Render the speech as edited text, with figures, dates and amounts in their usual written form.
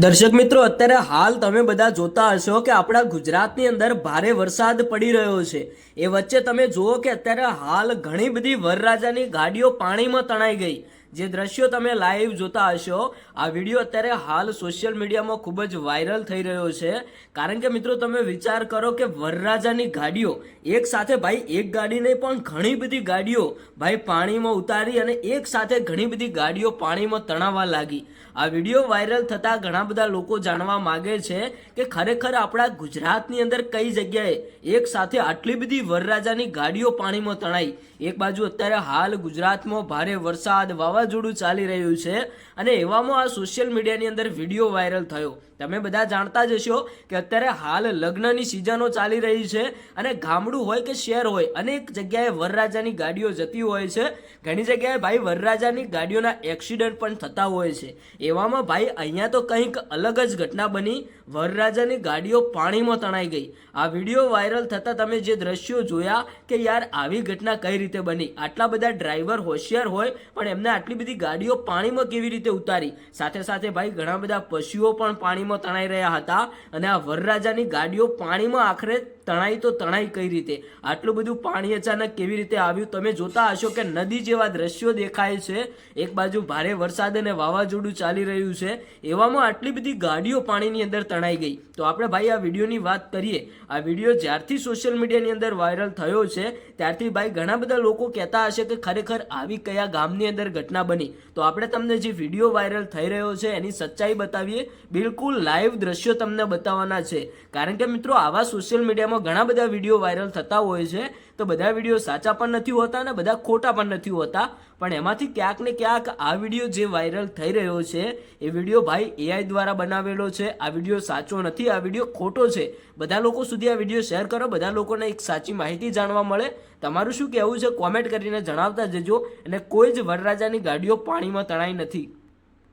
દર્શક મિત્રો, અત્યારે હાલ તમે બધા જોતા હશો કે આપણા ગુજરાતની અંદર ભારે વરસાદ પડી રહ્યો છે। એ વચ્ચે તમે જુઓ કે અત્યારે હાલ ઘણી બધી વરરાજાની ગાડીઓ પાણીમાં તણાઈ ગઈ। જે દ્રશ્યો તમે લાઈવ જોતા હશો, આ વિડીયો અત્યારે હાલ સોશિયલ મીડિયામાં ખૂબ જ વાયરલ થઈ રહ્યો છે। કારણ કે મિત્રો, તમે વિચાર કરો કે વરરાજાની ગાડીઓ એક સાથે, ભાઈ એક ગાડી નહીં પણ ઘણી બધી ગાડીઓ ભાઈ પાણીમાં ઉતારી અને એક સાથે ઘણી બધી ગાડીઓ પાણીમાં તણાવવા લાગી। આ વિડીયો વાયરલ થતા ઘણા બધા લોકો જાણવા માંગે છે કે ખરેખર આપણા ગુજરાતની અંદર કઈ જગ્યાએ એક સાથે આટલી બધી વરરાજાની ગાડીઓ પાણીમાં તણાઈ। એક બાજુ અત્યારે હાલ ગુજરાતમાં ભારે વરસાદ, વાવાઝોડું ચાલી રહ્યું છે અને એવામાં આ સોશિયલ મીડિયાની અંદર વિડીયો વાયરલ થયો। તમે બધા જાણતા જ હશો કે અત્યારે હાલ લગ્નની સિઝનો ચાલી રહી છે અને ગામડું હોય કે શહેર હોય, અનેક જગ્યાએ વરરાજાની ગાડીઓ જતી હોય છે। ઘણી જગ્યાએ ભાઈ વરરાજાની ગાડીઓના એક્સિડન્ટ પણ થતા હોય છે। એવામાં ભાઈ અહીંયા તો કંઈક અલગ જ ઘટના બની, વરરાજાની ગાડીઓ પાણીમાં તણાઈ ગઈ। આ વિડીયો વાયરલ થતા તમે જે દ્રશ્યો જોયા કે યાર આવી ઘટના કઈ રીતે બની, આટલા બધા ડ્રાઈવર હોશિયાર હોય પણ એમને આટલી બધી ગાડીઓ પાણીમાં કેવી રીતે ઉતારી। સાથે સાથે ભાઈ ઘણા બધા પશુઓ પણ પાણીમાં તણાઈ રહ્યા હતા અને આ વરરાજાની ગાડીઓ પાણીમાં આખરે તણાઈ તો તણાઈ કઈ રીતે, આટલું બધું પાણી અચાનક કેવી રીતે આવ્યું। તમે જોતા હશો કે નદી જેવા દ્રશ્યો દેખાય છે, એક બાજુ ભારે વરસાદ અને વાવાઝોડું ચાલી રહ્યું છે, એવામાં આટલી બધી ગાડીઓ પાણીની અંદર તણાઈ ગઈ। તો આપણે ભાઈ આ વિડીયોની વાત કરીએ। આ વિડીયો જ્યારથી સોશિયલ મીડિયાની અંદર વાયરલ થયો છે ત્યારથી ભાઈ ઘણા બધા લોકો કહેતા હશે કે ખરેખર આવી કયા ગામની અંદર ઘટના બની। તો આપણે તમને જે વિડીયો વાયરલ થઈ રહ્યો છે એની સચ્ચાઈ બતાવીએ, બિલકુલ લાઈવ દ્રશ્યો તમને બતાવવાના છે। કારણ કે મિત્રો, આવા સોશિયલ મીડિયામાં ઘણા બધા વિડીયો વાયરલ થતા હોય છે, તો બધા વિડીયો સાચા પણ નથી હોતા અને બધા ખોટા પણ નથી હોતા, પણ એમાંથી ક્યાંક ને ક્યાંક આ વિડીયો જે વાયરલ થઈ રહ્યો છે એ વિડીયો ભાઈ એઆઈ દ્વારા બનાવેલો છે। આ વિડીયો સાચો નથી, આ વિડીયો ખોટો છે। બધા લોકો સુધી આ વિડીયો શેર કરો, બધા લોકોને એક સાચી માહિતી જાણવા મળે। તમારું શું કહેવું છે કોમેન્ટ કરીને જણાવતા જજો। અને કોઈ જ વરરાજાની ગાડીઓ પાણીમાં તણાઈ નથી।